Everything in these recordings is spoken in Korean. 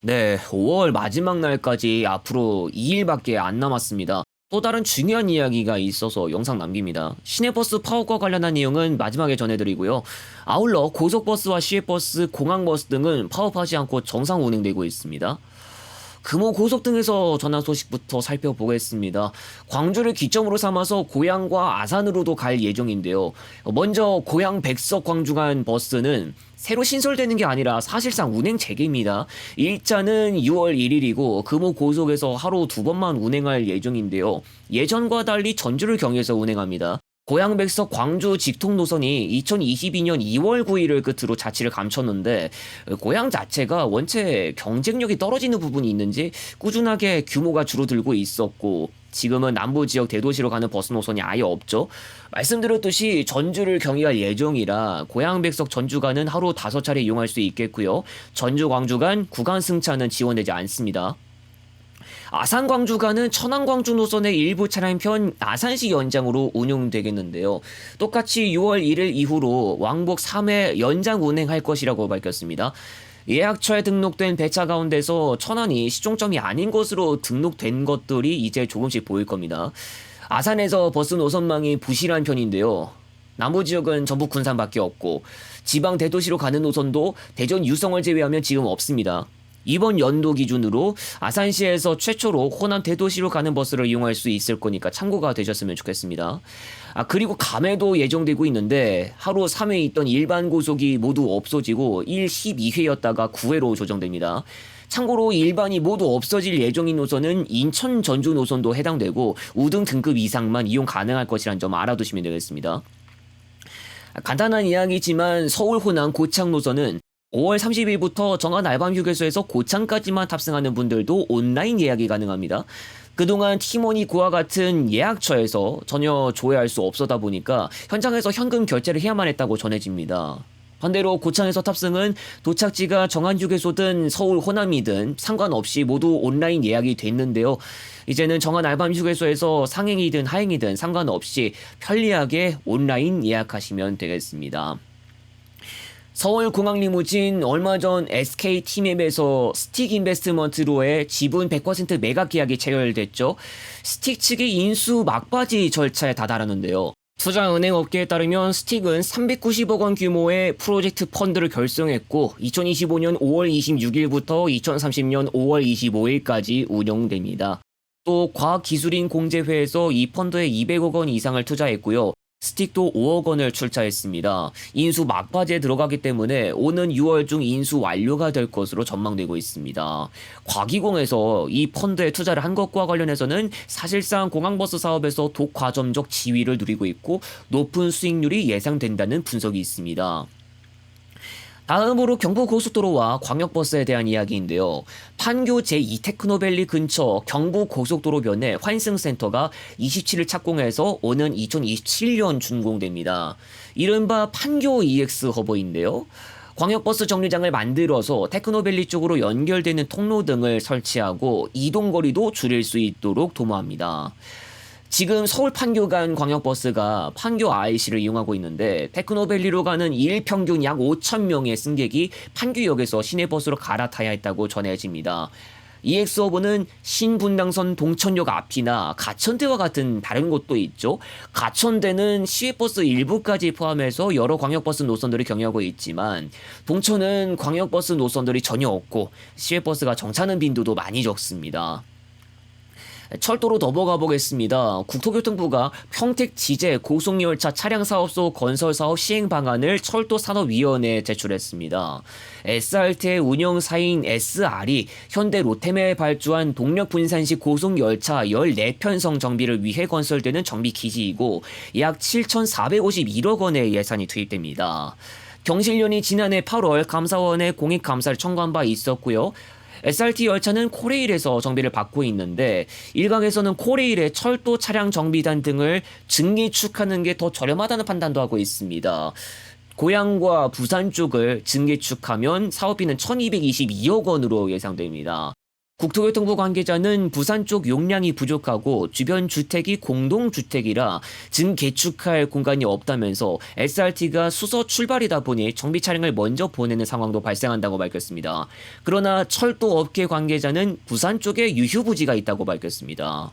네, 5월 마지막 날까지 앞으로 2일밖에 안 남았습니다. 또 다른 중요한 이야기가 있어서 영상 남깁니다. 시내버스 파업과 관련한 내용은 마지막에 전해드리고요. 아울러 고속버스와 시외버스, 공항버스 등은 파업하지 않고 정상 운행되고 있습니다. 금호 고속 등에서 전한 소식부터 살펴보겠습니다. 광주를 기점으로 삼아서 고향과 아산으로도 갈 예정인데요. 먼저 고향 백석 광주 간 버스는 새로 신설되는 게 아니라 사실상 운행 재개입니다. 일자는 6월 1일이고 금호 고속에서 하루 2번만 운행할 예정인데요. 예전과 달리 전주를 경유해서 운행합니다. 고향 백석 광주 직통 노선이 2022년 2월 9일을 끝으로 자취를 감췄는데 고향 자체가 원체 경쟁력이 떨어지는 부분이 있는지 꾸준하게 규모가 줄어들고 있었고 지금은 남부 지역 대도시로 가는 버스 노선이 아예 없죠. 말씀드렸듯이 전주를 경유할 예정이라 고향 백석 전주 간은 하루 5차례 이용할 수 있겠고요. 전주 광주 간 구간 승차는 지원되지 않습니다. 아산 광주간은 천안 광주 노선의 일부 차량편 아산시 연장으로 운용되겠는데요. 똑같이 6월 1일 이후로 왕복 3회 연장 운행할 것이라고 밝혔습니다. 예약처에 등록된 배차 가운데서 천안이 시종점이 아닌 것으로 등록된 것들이 이제 조금씩 보일 겁니다. 아산에서 버스 노선망이 부실한 편인데요. 남부 지역은 전북 군산밖에 없고 지방 대도시로 가는 노선도 대전 유성을 제외하면 지금 없습니다. 이번 연도 기준으로 아산시에서 최초로 호남 대도시로 가는 버스를 이용할 수 있을 거니까 참고가 되셨으면 좋겠습니다. 그리고 감회도 예정되고 있는데 하루 3회 있던 일반 고속이 모두 없어지고 1, 12회였다가 9회로 조정됩니다. 참고로 일반이 모두 없어질 예정인 노선은 인천 전주 노선도 해당되고 우등 등급 이상만 이용 가능할 것이라는 점 알아두시면 되겠습니다. 간단한 이야기지만 서울 호남 고창 노선은 5월 30일부터 정한 알밤 휴게소에서 고창까지만 탑승하는 분들도 온라인 예약이 가능합니다. 그동안 티머니 고와 같은 예약처에서 전혀 조회할 수 없었다 보니까 현장에서 현금 결제를 해야만 했다고 전해집니다. 반대로 고창에서 탑승은 도착지가 정한 휴게소든 서울 호남이든 상관없이 모두 온라인 예약이 됐는데요. 이제는 정한 알밤 휴게소에서 상행이든 하행이든 상관없이 편리하게 온라인 예약하시면 되겠습니다. 서울 공항 리무진 얼마 전 SK 티맵에서 스틱 인베스트먼트로의 지분 100% 매각 계약이 체결됐죠. 스틱 측이 인수 막바지 절차에 다다랐는데요. 투자은행업계에 따르면 스틱은 390억 원 규모의 프로젝트 펀드를 결성했고 2025년 5월 26일부터 2030년 5월 25일까지 운영됩니다. 또 과학기술인 공제회에서 이 펀드에 200억 원 이상을 투자했고요. 스틱도 5억 원을 출자했습니다. 인수 막바지에 들어가기 때문에 오는 6월 중 인수 완료가 될 것으로 전망되고 있습니다. 과기공에서 이 펀드에 투자를 한 것과 관련해서는 사실상 공항버스 사업에서 독과점적 지위를 누리고 있고 높은 수익률이 예상된다는 분석이 있습니다. 다음으로 경부고속도로와 광역버스에 대한 이야기인데요. 판교 제2테크노밸리 근처 경부고속도로변에 환승센터가 27일 착공해서 오는 2027년 준공됩니다. 이른바 판교 EX 허브인데요. 광역버스 정류장을 만들어서 테크노밸리 쪽으로 연결되는 통로 등을 설치하고 이동거리도 줄일 수 있도록 도모합니다. 지금 서울 판교 간 광역버스가 판교 IC를 이용하고 있는데 테크노밸리로 가는 일 평균 약 5,000명의 승객이 판교역에서 시내버스로 갈아타야 했다고 전해집니다. EX허브는 신분당선 동천역 앞이나 가천대와 같은 다른 곳도 있죠. 가천대는 시외버스 일부까지 포함해서 여러 광역버스 노선들을 경유하고 있지만 동천은 광역버스 노선들이 전혀 없고 시외버스가 정차하는 빈도도 많이 적습니다. 철도로 넘어가 보겠습니다. 국토교통부가 평택 지제 고속열차 차량사업소 건설사업 시행 방안을 철도산업위원회에 제출했습니다. SRT의 운영사인 SR이 현대 로템에 발주한 동력분산식 고속열차 14편성 정비를 위해 건설되는 정비기지이고 약 7,451억 원의 예산이 투입됩니다. 경실련이 지난해 8월 감사원에 공익감사를 청구한 바 있었고요. SRT 열차는 코레일에서 정비를 받고 있는데 일각에서는 코레일의 철도 차량 정비단 등을 증기축하는 게 더 저렴하다는 판단도 하고 있습니다. 고양과 부산 쪽을 증기축하면 사업비는 1222억 원으로 예상됩니다. 국토교통부 관계자는 부산 쪽 용량이 부족하고 주변 주택이 공동주택이라 증개축할 공간이 없다면서 SRT가 수서 출발이다 보니 정비 차량을 먼저 보내는 상황도 발생한다고 밝혔습니다. 그러나 철도업계 관계자는 부산 쪽에 유휴부지가 있다고 밝혔습니다.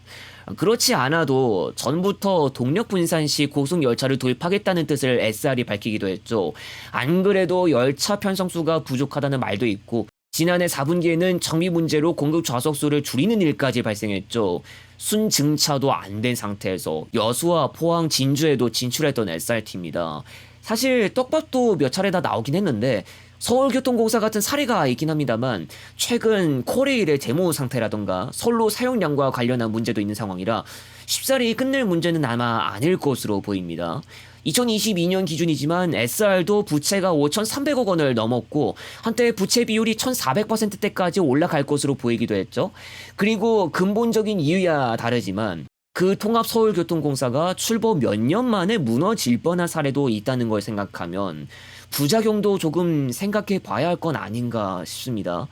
그렇지 않아도 전부터 동력분산시 고속열차를 도입하겠다는 뜻을 SR이 밝히기도 했죠. 안 그래도 열차 편성수가 부족하다는 말도 있고 지난해 4분기에는 정비 문제로 공급 좌석수를 줄이는 일까지 발생했죠. 순증차도 안 된 상태에서 여수와 포항, 진주에도 진출했던 SRT입니다. 사실 떡밥도 몇 차례 다 나오긴 했는데 서울교통공사 같은 사례가 있긴 합니다만 최근 코레일의 데모 상태라던가 선로 사용량과 관련한 문제도 있는 상황이라 쉽사리 끝낼 문제는 아마 아닐 것으로 보입니다. 2022년 기준이지만 SR도 부채가 5,300억 원을 넘었고 한때 부채 비율이 1,400%대까지 올라갈 것으로 보이기도 했죠. 그리고 근본적인 이유야 다르지만 그 통합서울교통공사가 출범 몇 년 만에 무너질 뻔한 사례도 있다는 걸 생각하면 부작용도 조금 생각해 봐야 할 건 아닌가 싶습니다.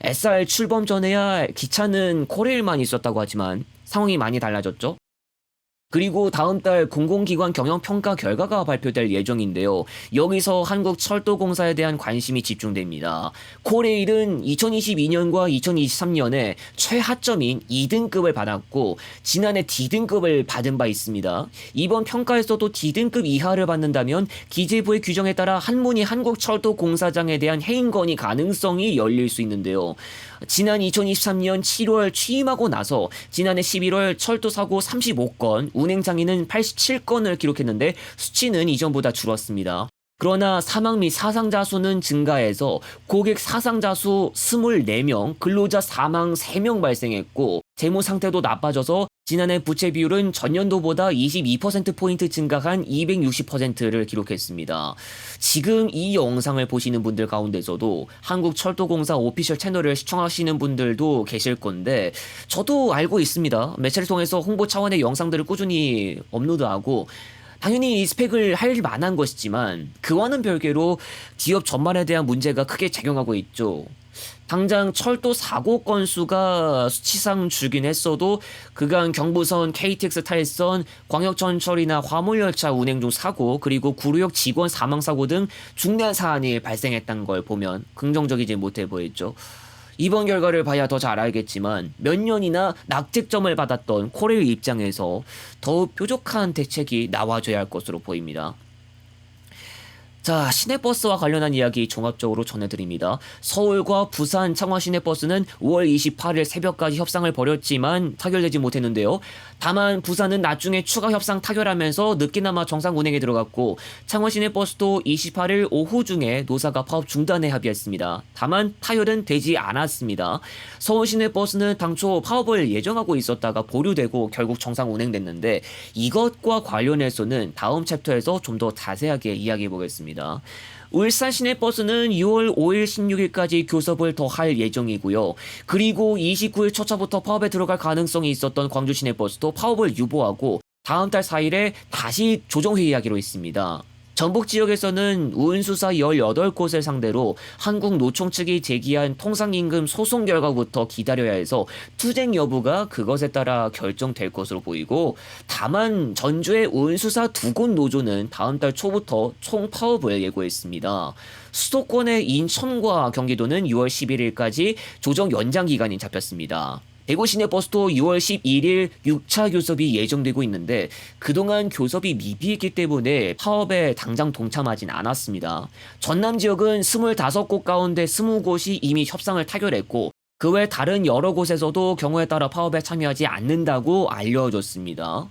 SR 출범 전에야 기차는 코레일만 있었다고 하지만 상황이 많이 달라졌죠. 그리고 다음 달 공공기관 경영평가 결과가 발표될 예정인데요. 여기서 한국철도공사에 대한 관심이 집중됩니다. 코레일은 2022년과 2023년에 최하점인 2등급을 받았고 지난해 D등급을 받은 바 있습니다. 이번 평가에서도 D등급 이하를 받는다면 기재부의 규정에 따라 한문희 한국철도공사장에 대한 해임건의 가능성이 열릴 수 있는데요. 지난 2023년 7월 취임하고 나서 지난해 11월 철도사고 35건, 운행장애는 87건을 기록했는데 수치는 이전보다 줄었습니다. 그러나 사망 및 사상자 수는 증가해서 고객 사상자 수 24명, 근로자 사망 3명 발생했고 재무 상태도 나빠져서 지난해 부채 비율은 전년도보다 22%포인트 증가한 260%를 기록했습니다. 지금 이 영상을 보시는 분들 가운데서도 한국철도공사 오피셜 채널을 시청하시는 분들도 계실 건데 저도 알고 있습니다. 매체를 통해서 홍보 차원의 영상들을 꾸준히 업로드하고 당연히 이 스펙을 할 만한 것이지만 그와는 별개로 기업 전반에 대한 문제가 크게 작용하고 있죠. 당장 철도 사고 건수가 수치상 줄긴 했어도 그간 경부선, KTX 탈선, 광역전철이나 화물열차 운행 중 사고 그리고 구로역 직원 사망사고 등 중대한 사안이 발생했던 걸 보면 긍정적이지 못해 보였죠. 이번 결과를 봐야 더 잘 알겠지만 몇 년이나 낙제점을 받았던 코레일 입장에서 더욱 뾰족한 대책이 나와줘야 할 것으로 보입니다. 자, 시내버스와 관련한 이야기 종합적으로 전해드립니다. 서울과 부산 창원 시내버스는 5월 28일 새벽까지 협상을 벌였지만 타결되지 못했는데요. 다만 부산은 나중에 추가 협상 타결하면서 늦게나마 정상 운행에 들어갔고 창원 시내버스도 28일 오후 중에 노사가 파업 중단에 합의했습니다. 다만 타결은 되지 않았습니다. 서울 시내버스는 당초 파업을 예정하고 있었다가 보류되고 결국 정상 운행됐는데 이것과 관련해서는 다음 챕터에서 좀 더 자세하게 이야기해 보겠습니다. 울산 시내버스는 6월 5일 16일까지 교섭을 더 할 예정이고요. 그리고 29일 첫차부터 파업에 들어갈 가능성이 있었던 광주 시내버스도 파업을 유보하고 다음 달 4일에 다시 조정회의하기로 했습니다. 전북 지역에서는 운수사 18곳을 상대로 한국노총 측이 제기한 통상임금 소송 결과부터 기다려야 해서 투쟁 여부가 그것에 따라 결정될 것으로 보이고 다만 전주의 운수사 2곳 노조는 다음 달 초부터 총파업을 예고했습니다. 수도권의 인천과 경기도는 6월 11일까지 조정 연장 기간이 잡혔습니다. 대구 시내버스도 6월 11일 6차 교섭이 예정되고 있는데 그동안 교섭이 미비했기 때문에 파업에 당장 동참하진 않았습니다. 전남 지역은 25곳 가운데 20곳이 이미 협상을 타결했고 그 외 다른 여러 곳에서도 경우에 따라 파업에 참여하지 않는다고 알려졌습니다.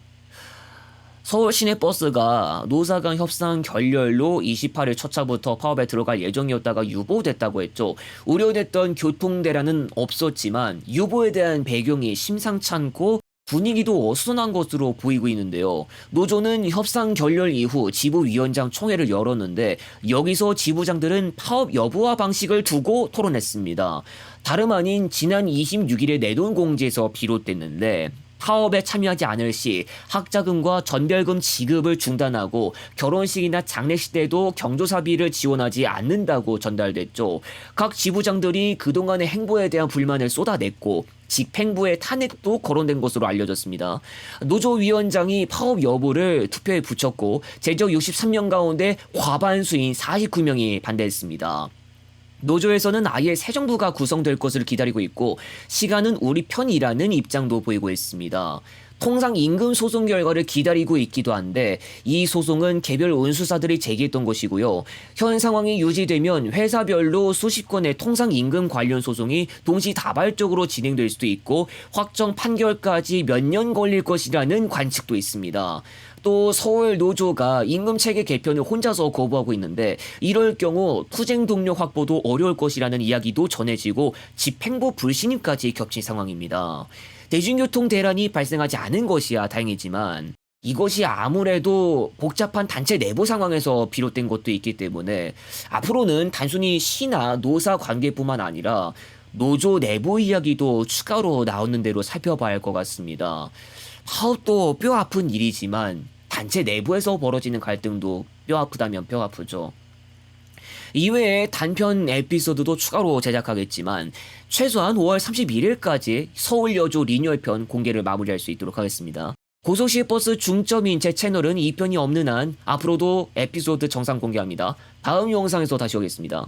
서울 시내버스가 노사 간 협상 결렬로 28일 첫차부터 파업에 들어갈 예정이었다가 유보됐다고 했죠. 우려됐던 교통대란은 없었지만 유보에 대한 배경이 심상치 않고 분위기도 어수선한 것으로 보이고 있는데요. 노조는 협상 결렬 이후 지부위원장 총회를 열었는데 여기서 지부장들은 파업 여부와 방식을 두고 토론했습니다. 다름 아닌 지난 26일의 내돈공지에서 비롯됐는데 파업에 참여하지 않을 시 학자금과 전별금 지급을 중단하고 결혼식이나 장례식 때도 경조사비를 지원하지 않는다고 전달됐죠. 각 지부장들이 그동안의 행보에 대한 불만을 쏟아냈고 집행부의 탄핵도 거론된 것으로 알려졌습니다. 노조위원장이 파업 여부를 투표에 붙였고 제적 63명 가운데 과반수인 49명이 반대했습니다. 노조에서는 아예 새 정부가 구성될 것을 기다리고 있고 시간은 우리 편이라는 입장도 보이고 있습니다. 통상 임금 소송 결과를 기다리고 있기도 한데 이 소송은 개별 운수사들이 제기했던 것이고요. 현 상황이 유지되면 회사별로 수십 건의 통상 임금 관련 소송이 동시다발적으로 진행될 수도 있고 확정 판결까지 몇 년 걸릴 것이라는 관측도 있습니다. 또 서울 노조가 임금 체계 개편을 혼자서 거부하고 있는데 이럴 경우 투쟁 동력 확보도 어려울 것이라는 이야기도 전해지고 집행부 불신임까지 겹친 상황입니다. 대중교통 대란이 발생하지 않은 것이야 다행이지만 이것이 아무래도 복잡한 단체 내부 상황에서 비롯된 것도 있기 때문에 앞으로는 단순히 시나 노사 관계뿐만 아니라 노조 내부 이야기도 추가로 나오는 대로 살펴봐야 할 것 같습니다. 파업도 뼈 아픈 일이지만 단체 내부에서 벌어지는 갈등도 뼈 아프다면 뼈 아프죠. 이외에 단편 에피소드도 추가로 제작하겠지만 최소한 5월 31일까지 서울여조 리뉴얼편 공개를 마무리할 수 있도록 하겠습니다. 고속시외버스 중점인 제 채널은 2편이 없는 한 앞으로도 에피소드 정상 공개합니다. 다음 영상에서 다시 오겠습니다.